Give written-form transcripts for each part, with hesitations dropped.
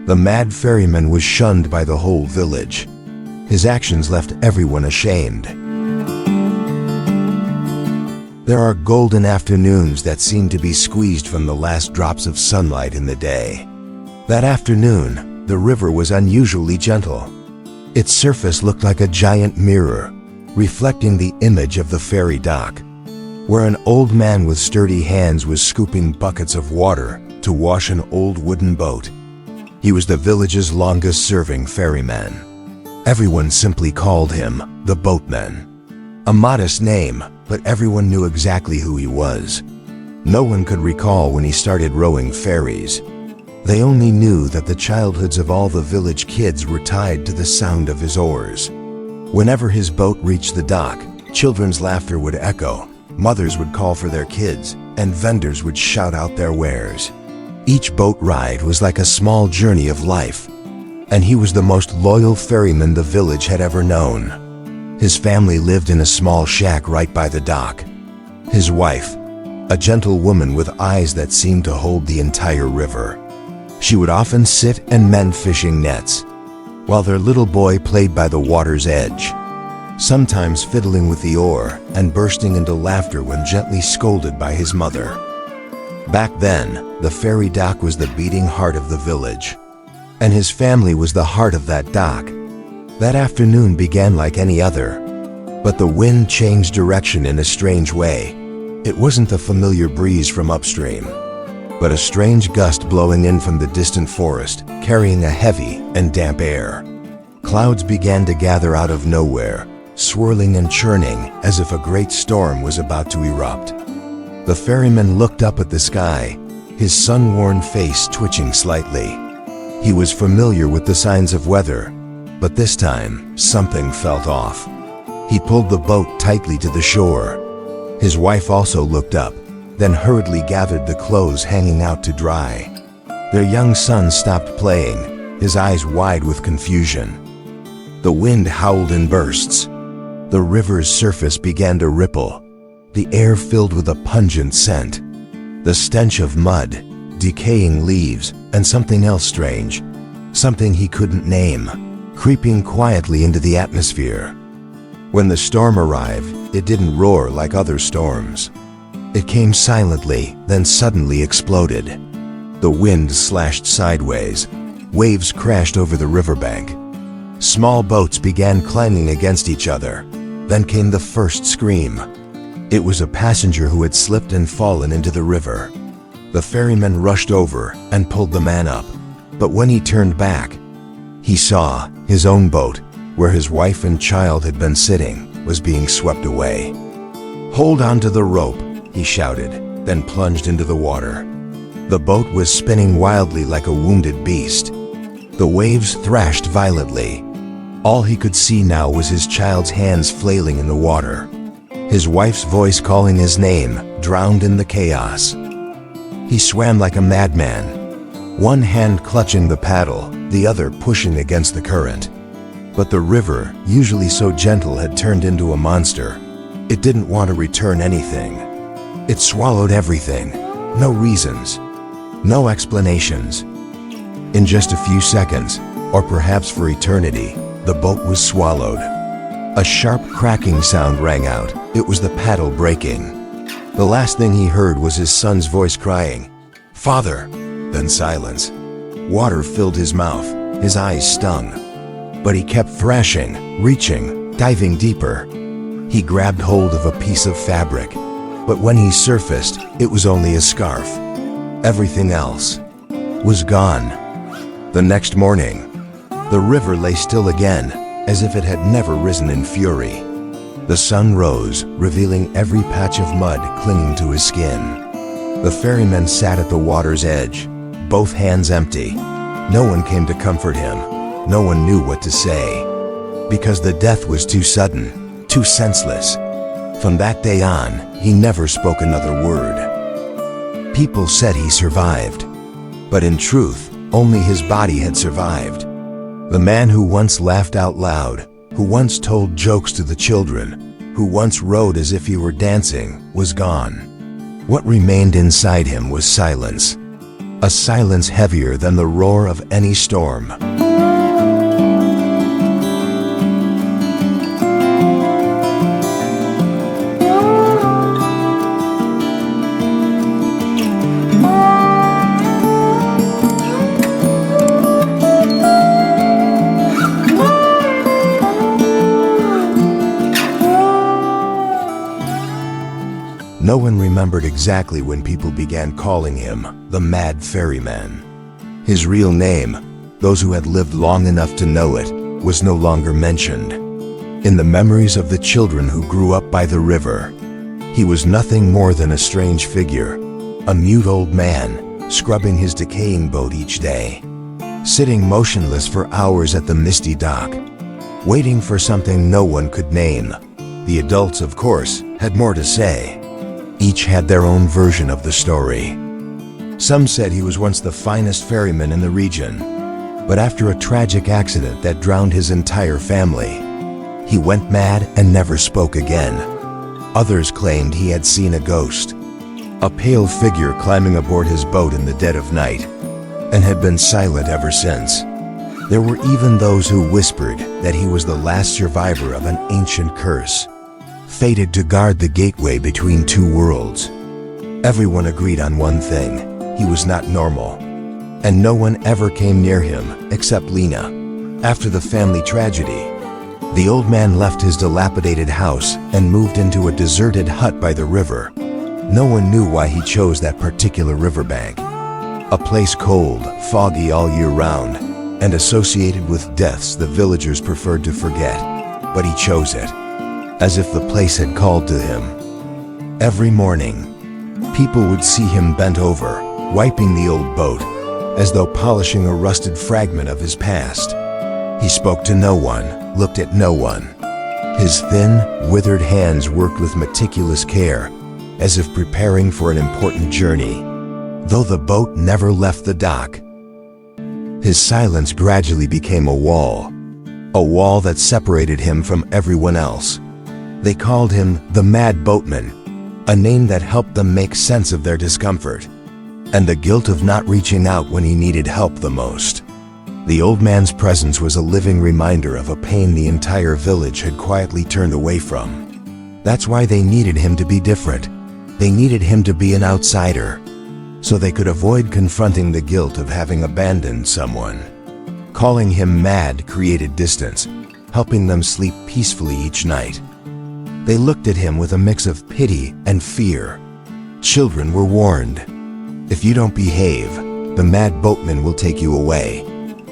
The mad ferryman was shunned by the whole village. His actions left everyone ashamed. There are golden afternoons that seem to be squeezed from the last drops of sunlight in the day. That afternoon, the river was unusually gentle. Its surface looked like a giant mirror, reflecting the image of the ferry dock, where an old man with sturdy hands was scooping buckets of water to wash an old wooden boat. He was the village's longest-serving ferryman. Everyone simply called him the Boatman. A modest name, but everyone knew exactly who he was. No one could recall when he started rowing ferries. They only knew that the childhoods of all the village kids were tied to the sound of his oars. Whenever his boat reached the dock, children's laughter would echo, mothers would call for their kids, and vendors would shout out their wares. Each boat ride was like a small journey of life, and he was the most loyal ferryman the village had ever known. His family lived in a small shack right by the dock. His wife, a gentle woman with eyes that seemed to hold the entire river. She would often sit and mend fishing nets, while their little boy played by the water's edge, sometimes fiddling with the oar and bursting into laughter when gently scolded by his mother. Back then, the ferry dock was the beating heart of the village, and his family was the heart of that dock. That afternoon began like any other, but the wind changed direction in a strange way. It wasn't the familiar breeze from upstream, but a strange gust blowing in from the distant forest, carrying a heavy and damp air. Clouds began to gather out of nowhere, swirling and churning as if a great storm was about to erupt. The ferryman looked up at the sky, his sun-worn face twitching slightly. He was familiar with the signs of weather, but this time, something felt off. He pulled the boat tightly to the shore. His wife also looked up, then hurriedly gathered the clothes hanging out to dry. Their young son stopped playing, his eyes wide with confusion. The wind howled in bursts. The river's surface began to ripple, the air filled with a pungent scent. The stench of mud, decaying leaves, and something else strange, something he couldn't name, creeping quietly into the atmosphere. When the storm arrived, it didn't roar like other storms. It came silently, then suddenly exploded. The wind slashed sideways. Waves crashed over the riverbank. Small boats began clanging against each other. Then came the first scream. It was a passenger who had slipped and fallen into the river. The ferryman rushed over and pulled the man up, but when he turned back, he saw his own boat, where his wife and child had been sitting, was being swept away. "Hold on to the rope," he shouted, then plunged into the water. The boat was spinning wildly like a wounded beast. The waves thrashed violently. All he could see now was his child's hands flailing in the water. His wife's voice calling his name drowned in the chaos. He swam like a madman, one hand clutching the paddle, the other pushing against the current. But the river, usually so gentle, had turned into a monster. It didn't want to return anything. It swallowed everything. No reasons. No explanations. In just a few seconds, or perhaps for eternity, the boat was swallowed. A sharp cracking sound rang out. It was the paddle breaking. The last thing he heard was his son's voice crying, "Father!" Then silence. Water filled his mouth. His eyes stung. But he kept thrashing, reaching, diving deeper. He grabbed hold of a piece of fabric, but when he surfaced, it was only a scarf. Everything else was gone. The next morning, the river lay still again, as if it had never risen in fury. The sun rose, revealing every patch of mud clinging to his skin. The ferryman sat at the water's edge, both hands empty. No one came to comfort him. No one knew what to say, because the death was too sudden, too senseless. From that day on, he never spoke another word. People said he survived, but in truth, only his body had survived. The man who once laughed out loud, who once told jokes to the children, who once rode as if he were dancing, was gone. What remained inside him was silence. a silence heavier than the roar of any storm. No one remembered exactly when people began calling him the Mad Ferryman. His real name, those who had lived long enough to know it, was no longer mentioned. In the memories of the children who grew up by the river, he was nothing more than a strange figure, a mute old man scrubbing his decaying boat each day, sitting motionless for hours at the misty dock, waiting for something no one could name. The adults, of course, had more to say. Each had their own version of the story. Some said he was once the finest ferryman in the region, but after a tragic accident that drowned his entire family, he went mad and never spoke again. Others claimed he had seen a ghost, a pale figure climbing aboard his boat in the dead of night, and had been silent ever since. There were even those who whispered that he was the last survivor of an ancient curse, fated to guard the gateway between two worlds. Everyone agreed on one thing: he was not normal, and no one ever came near him except Lena. After the family tragedy, the old man left his dilapidated house and moved into a deserted hut by the river. No one knew why he chose that particular riverbank, a place cold, foggy all year round, and associated with deaths the villagers preferred to forget. But he chose it, as if the place had called to him. Every morning, people would see him bent over, wiping the old boat, as though polishing a rusted fragment of his past. He spoke to no one, looked at no one. His thin, withered hands worked with meticulous care, as if preparing for an important journey. Though the boat never left the dock, his silence gradually became a wall that separated him from everyone else. They called him the Mad Boatman, a name that helped them make sense of their discomfort and the guilt of not reaching out when he needed help the most. The old man's presence was a living reminder of a pain the entire village had quietly turned away from. That's why they needed him to be different. They needed him to be an outsider, so they could avoid confronting the guilt of having abandoned someone. Calling him mad created distance, helping them sleep peacefully each night. They looked at him with a mix of pity and fear. Children were warned, if you don't behave, the Mad Boatman will take you away.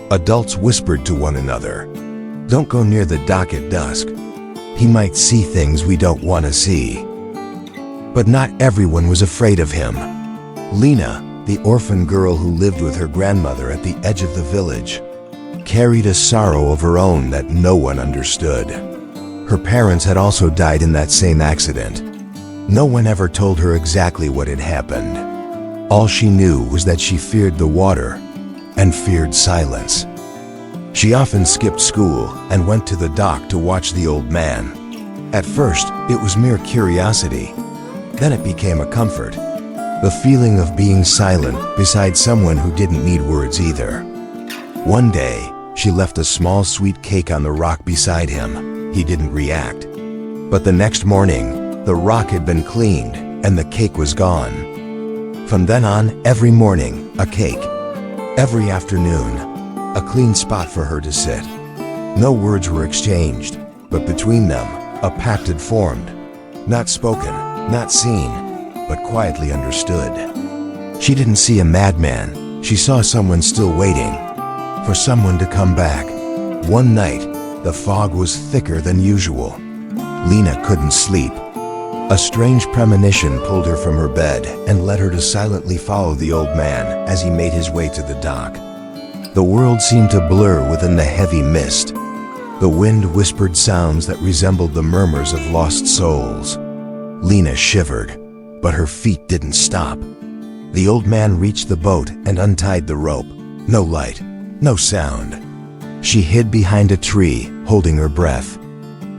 Adults whispered to one another, don't go near the dock at dusk. He might see things we don't want to see. But not everyone was afraid of him. Lena, the orphan girl who lived with her grandmother at the edge of the village, carried a sorrow of her own that no one understood. Her parents had also died in that same accident. No one ever told her exactly what had happened. All she knew was that she feared the water and feared silence. She often skipped school and went to the dock to watch the old man. At first, it was mere curiosity. Then it became a comfort. The feeling of being silent beside someone who didn't need words either. One day, she left a small sweet cake on the rock beside him. He didn't react. But the next morning, the rock had been cleaned and the cake was gone. From then on, every morning, a cake. Every afternoon, a clean spot for her to sit. No words were exchanged, but between them, a pact had formed. Not spoken, not seen, but quietly understood. She didn't see a madman. She saw someone still waiting for someone to come back. One night, the fog was thicker than usual. Lena couldn't sleep. A strange premonition pulled her from her bed and led her to silently follow the old man as he made his way to the dock. The world seemed to blur within the heavy mist. The wind whispered sounds that resembled the murmurs of lost souls. Lena shivered, but her feet didn't stop. The old man reached the boat and untied the rope. No light, no sound. She hid behind a tree, holding her breath.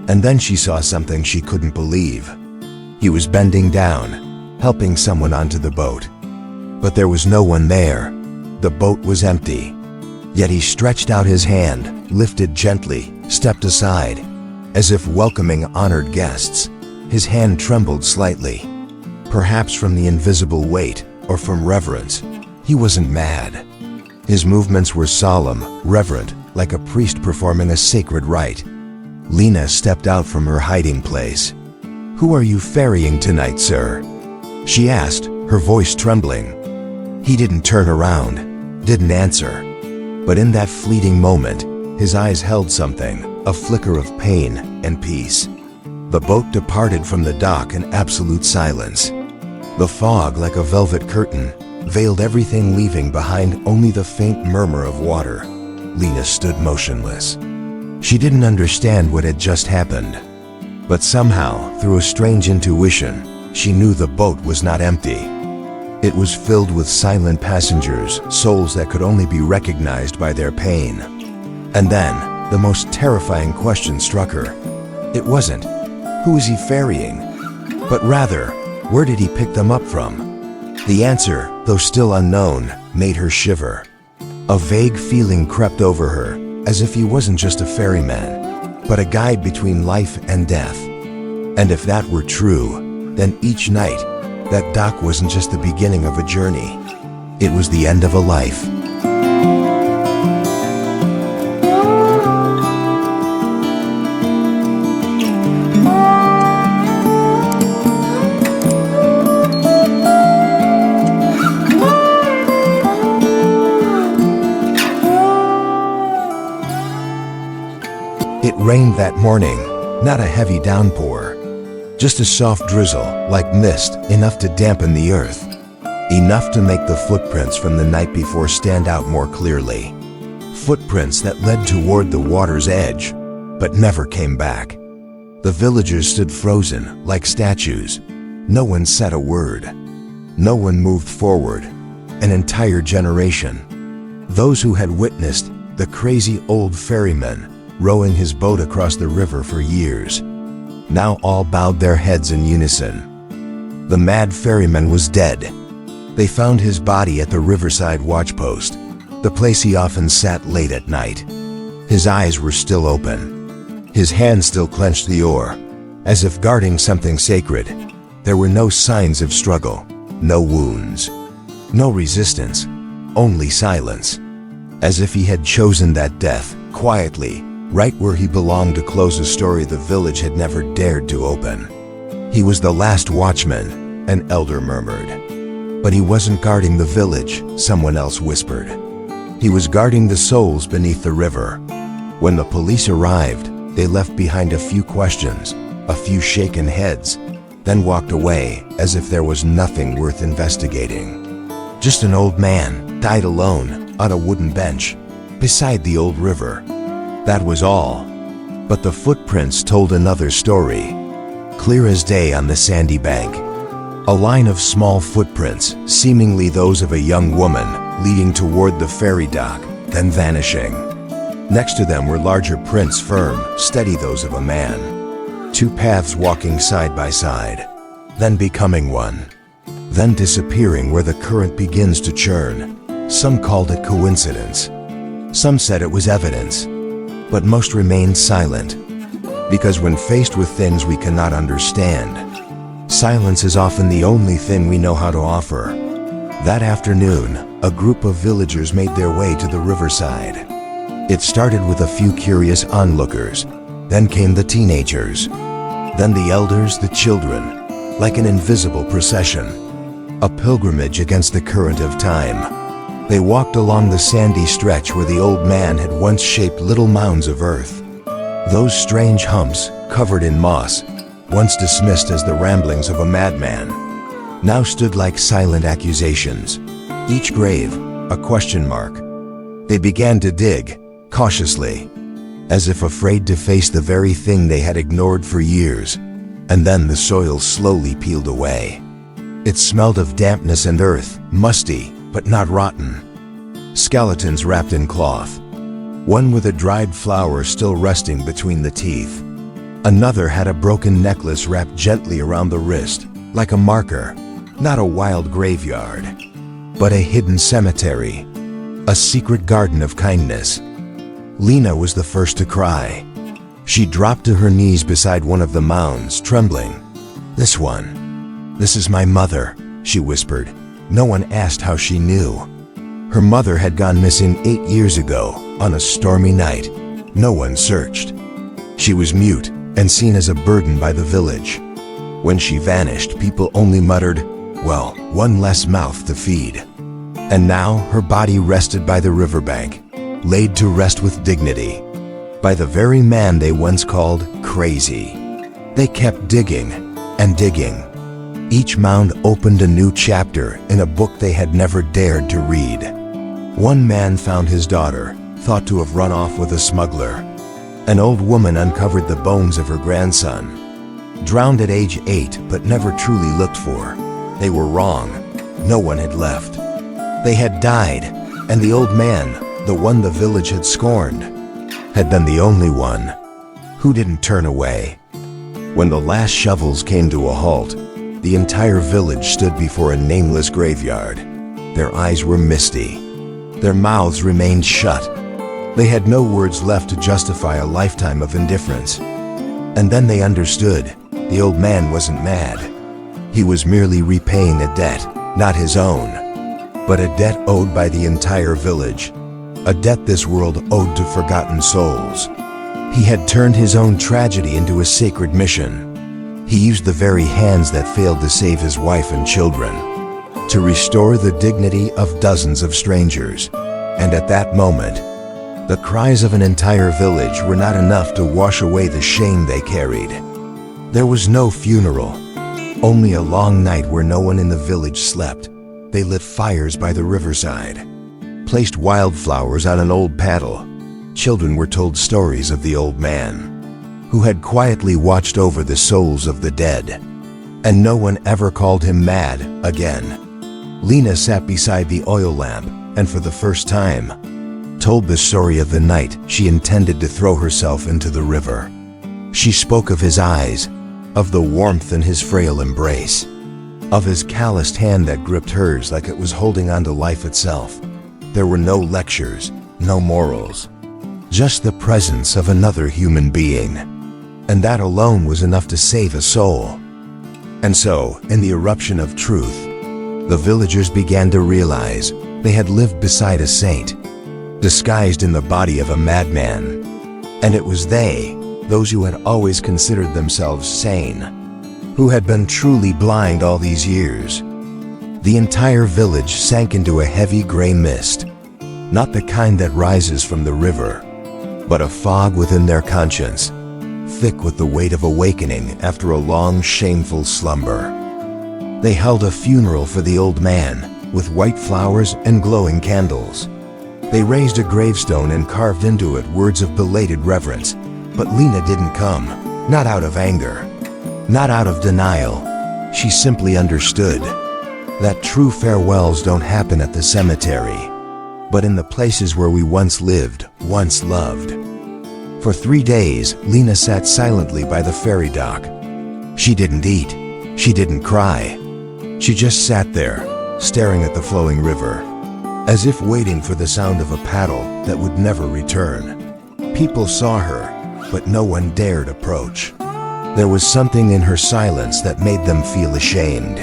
And then she saw something she couldn't believe. He was bending down, helping someone onto the boat. But there was no one there, The boat was empty. Yet he stretched out his hand, lifted gently, stepped aside, as if welcoming honored guests. His hand trembled slightly, perhaps from the invisible weight or from reverence. He wasn't mad. His movements were solemn, reverent, like a priest performing a sacred rite. Lena stepped out from her hiding place. "Who are you ferrying tonight, sir?" she asked, her voice trembling. He didn't turn around, didn't answer. But in that fleeting moment, his eyes held something, a flicker of pain and peace. The boat departed from the dock in absolute silence. The fog, like a velvet curtain, veiled everything, leaving behind only the faint murmur of water. Lena stood motionless. She didn't understand what had just happened. But somehow, through a strange intuition, she knew the boat was not empty. It was filled with silent passengers, souls that could only be recognized by their pain. And then, the most terrifying question struck her. It wasn't, "Who is he ferrying?" but rather, where did he pick them up from? The answer, though still unknown, made her shiver. A vague feeling crept over her, as if he wasn't just a ferryman, but a guide between life and death. And if that were true, then each night, that dock wasn't just the beginning of a journey. It was the end of a life. It rained that morning, not a heavy downpour. Just a soft drizzle, like mist, enough to dampen the earth. Enough to make the footprints from the night before stand out more clearly. Footprints that led toward the water's edge, but never came back. The villagers stood frozen, like statues. No one said a word. No one moved forward. An entire generation. Those who had witnessed the crazy old ferryman rowing his boat across the river for years, now all bowed their heads in unison. The mad ferryman was dead. They found his body at the riverside watchpost, the place he often sat late at night. His eyes were still open. His hand still clenched the oar, as if guarding something sacred. There were no signs of struggle, no wounds, no resistance, only silence. As if he had chosen that death, quietly, right where he belonged, to close a story the village had never dared to open. He was the last watchman, an elder murmured. But he wasn't guarding the village, someone else whispered. He was guarding the souls beneath the river. When the police arrived, they left behind a few questions, a few shaken heads, then walked away as if there was nothing worth investigating. Just an old man, died alone, on a wooden bench, beside the old river. That was all. But the footprints told another story. Clear as day on the sandy bank. A line of small footprints, seemingly those of a young woman, leading toward the ferry dock, then vanishing. Next to them were larger prints, firm, steady, those of a man. Two paths walking side by side, then becoming one, then disappearing where the current begins to churn. Some called it coincidence. Some said it was evidence. But most remained silent, because when faced with things we cannot understand, silence is often the only thing we know how to offer. That afternoon, a group of villagers made their way to the riverside. It started with a few curious onlookers, then came the teenagers, then the elders, the children, like an invisible procession, a pilgrimage against the current of time. They walked along the sandy stretch where the old man had once shaped little mounds of earth. Those strange humps, covered in moss, once dismissed as the ramblings of a madman, now stood like silent accusations, each grave a question mark. They began to dig, cautiously, as if afraid to face the very thing they had ignored for years. And then the soil slowly peeled away. It smelled of dampness and earth, musty, but not rotten. Skeletons wrapped in cloth. One with a dried flower still resting between the teeth. Another had a broken necklace wrapped gently around the wrist, like a marker. Not a wild graveyard, but a hidden cemetery. a secret garden of kindness. Lena was the first to cry. She dropped to her knees beside one of the mounds, trembling. "This one. This is my mother," she whispered. No one asked how she knew. Her mother had gone missing 8 years ago, on a stormy night. No one searched. She was mute and seen as a burden by the village. When she vanished, people only muttered, "Well, one less mouth to feed." And now her body rested by the riverbank, laid to rest with dignity, by the very man they once called crazy. They kept digging and digging. Each mound opened a new chapter in a book they had never dared to read. One man found his daughter, thought to have run off with a smuggler. An old woman uncovered the bones of her grandson, drowned at age 8 but never truly looked for. They were wrong. No one had left. They had died, and the old man, the one the village had scorned, had been the only one who didn't turn away. When the last shovels came to a halt, the entire village stood before a nameless graveyard. Their eyes were misty. Their mouths remained shut. They had no words left to justify a lifetime of indifference. And then they understood. The old man wasn't mad. He was merely repaying a debt, not his own, but a debt owed by the entire village, a debt this world owed to forgotten souls. He had turned his own tragedy into a sacred mission. He used the very hands that failed to save his wife and children, to restore the dignity of dozens of strangers. And at that moment, the cries of an entire village were not enough to wash away the shame they carried. There was no funeral, only a long night where no one in the village slept. They lit fires by the riverside, placed wildflowers on an old paddle. Children were told stories of the old man, who had quietly watched over the souls of the dead. And no one ever called him mad again. Lena sat beside the oil lamp and for the first time told the story of the night she intended to throw herself into the river. She spoke of his eyes, of the warmth in his frail embrace, of his calloused hand that gripped hers like it was holding on to life itself. There were no lectures, no morals, just the presence of another human being. And that alone was enough to save a soul. And so, in the eruption of truth, the villagers began to realize they had lived beside a saint, disguised in the body of a madman. And it was they, those who had always considered themselves sane, who had been truly blind all these years. The entire village sank into a heavy gray mist, not the kind that rises from the river, but a fog within their conscience, thick with the weight of awakening after a long, shameful slumber. They held a funeral for the old man, with white flowers and glowing candles. They raised a gravestone and carved into it words of belated reverence. But Lena didn't come, not out of anger, not out of denial. She simply understood that true farewells don't happen at the cemetery, but in the places where we once lived, once loved. For 3 days, Lena sat silently by the ferry dock. She didn't eat. She didn't cry. She just sat there, staring at the flowing river, as if waiting for the sound of a paddle that would never return. People saw her, but no one dared approach. There was something in her silence that made them feel ashamed.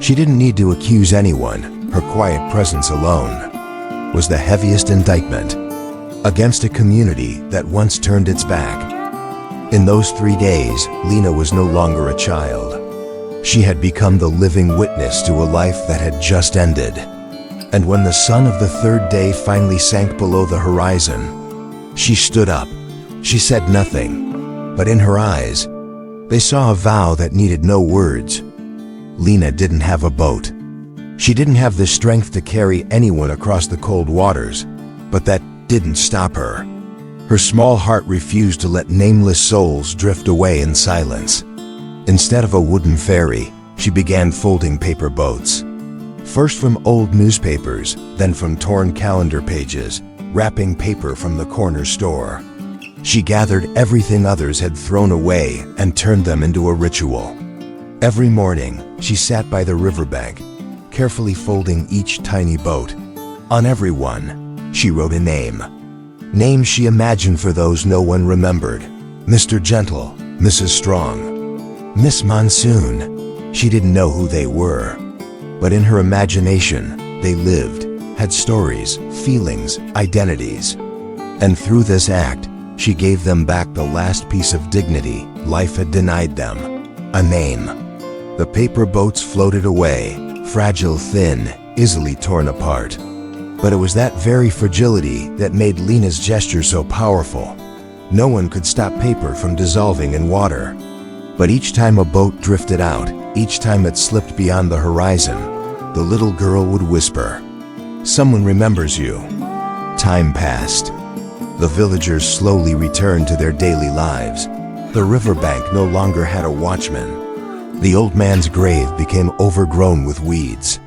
She didn't need to accuse anyone. Her quiet presence alone was the heaviest indictment against a community that once turned its back. In those 3 days, Lena was no longer a child. She had become the living witness to a life that had just ended. And when the sun of the 3rd day finally sank below the horizon, she stood up. She said nothing, but in her eyes, they saw a vow that needed no words. Lena didn't have a boat. She didn't have the strength to carry anyone across the cold waters, but that didn't stop her. Her small heart refused to let nameless souls drift away in silence. Instead of a wooden ferry, she began folding paper boats. First from old newspapers, then from torn calendar pages, wrapping paper from the corner store. She gathered everything others had thrown away and turned them into a ritual. Every morning, she sat by the riverbank, carefully folding each tiny boat. On every one, She wrote a name. Names she imagined for those no one remembered. Mr. Gentle, Mrs. Strong, Miss Monsoon. She didn't know who they were, but in her imagination, they lived, had stories, feelings, identities. And through this act, she gave them back the last piece of dignity life had denied them: a name. The paper boats floated away, fragile, thin, easily torn apart. But it was that very fragility that made Lena's gesture so powerful. No one could stop paper from dissolving in water. But each time a boat drifted out, each time it slipped beyond the horizon, the little girl would whisper, "Someone remembers you." Time passed. The villagers slowly returned to their daily lives. The riverbank no longer had a watchman. The old man's grave became overgrown with weeds.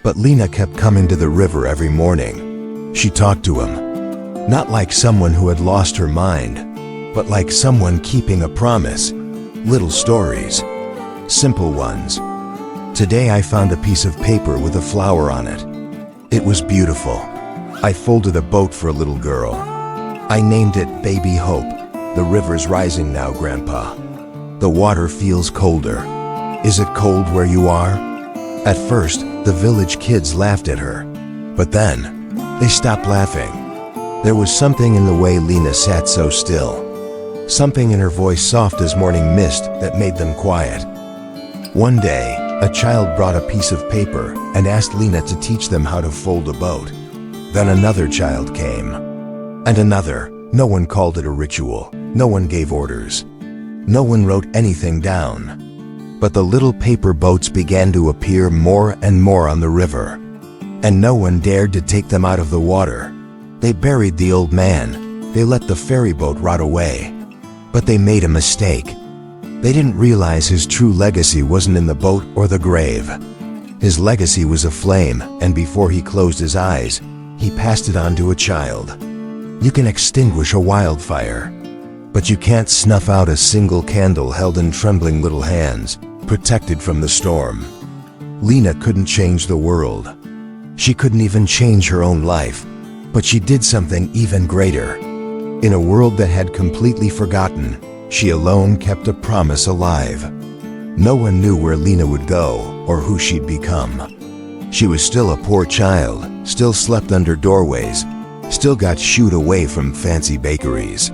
But Lena kept coming to the river every morning. She talked to him, not like someone who had lost her mind, but like someone keeping a promise. Little stories, simple ones. Today I found a piece of paper with a flower on it. It was beautiful. I folded a boat for a little girl. I named it Baby Hope. The river's rising now, Grandpa. The water feels colder. Is it cold where you are? At first, the village kids laughed at her, but then they stopped laughing. There was something in the way Lena sat so still, something in her voice soft as morning mist that made them quiet. One day, a child brought a piece of paper and asked Lena to teach them how to fold a boat. Then another child came, and another. No one called it a ritual. No one gave orders. No one wrote anything down. But the little paper boats began to appear more and more on the river, and no one dared to take them out of the water. They buried the old man. They let the ferry boat rot away. But they made a mistake. They didn't realize his true legacy wasn't in the boat or the grave. His legacy was a flame, and before he closed his eyes, he passed it on to a child. You can extinguish a wildfire, but you can't snuff out a single candle held in trembling little hands, protected from the storm. Lena couldn't change the world. She couldn't even change her own life, but she did something even greater. In a world that had completely forgotten, she alone kept a promise alive. No one knew where Lena would go or who she'd become. She was still a poor child, still slept under doorways, still got shooed away from fancy bakeries.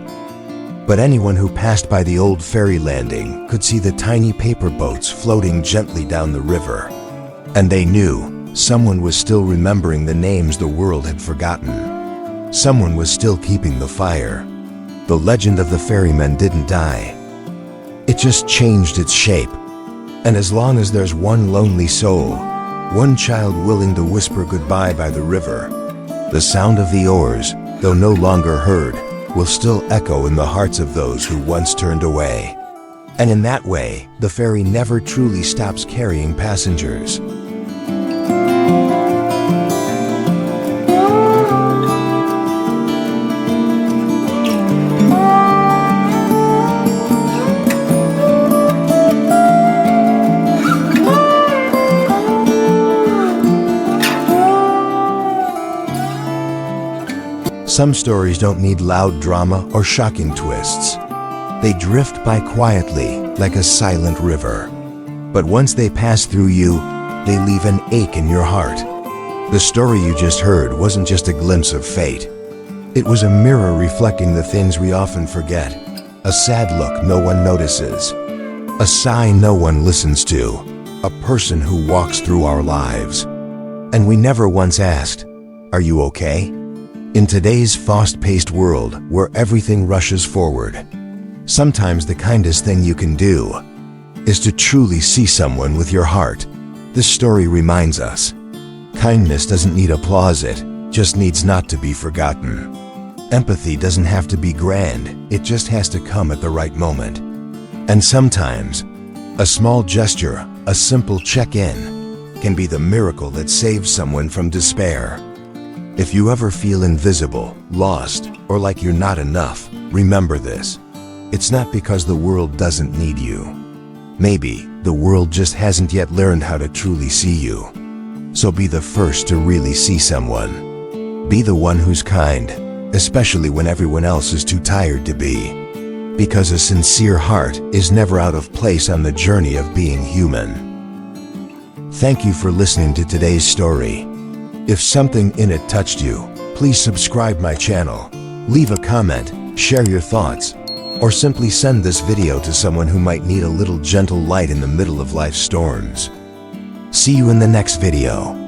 But anyone who passed by the old ferry landing could see the tiny paper boats floating gently down the river. And they knew someone was still remembering the names the world had forgotten. Someone was still keeping the fire. The legend of the ferryman didn't die. It just changed its shape. And as long as there's one lonely soul, one child willing to whisper goodbye by the river, the sound of the oars, though no longer heard, will still echo in the hearts of those who once turned away. And in that way, the ferry never truly stops carrying passengers. Some stories don't need loud drama or shocking twists. They drift by quietly, like a silent river. But once they pass through you, they leave an ache in your heart. The story you just heard wasn't just a glimpse of fate. It was a mirror reflecting the things we often forget. A sad look no one notices. A sigh no one listens to. A person who walks through our lives. And we never once asked, "Are you okay?" In today's fast-paced world, where everything rushes forward, sometimes the kindest thing you can do is to truly see someone with your heart. This story reminds us, kindness doesn't need applause, it just needs not to be forgotten. Empathy doesn't have to be grand, it just has to come at the right moment. And sometimes, a small gesture, a simple check-in, can be the miracle that saves someone from despair. If you ever feel invisible, lost, or like you're not enough, remember this. It's not because the world doesn't need you. Maybe the world just hasn't yet learned how to truly see you. So be the first to really see someone. Be the one who's kind, especially when everyone else is too tired to be. Because a sincere heart is never out of place on the journey of being human. Thank you for listening to today's story. If something in it touched you, please subscribe my channel, leave a comment, share your thoughts, or simply send this video to someone who might need a little gentle light in the middle of life's storms. See you in the next video.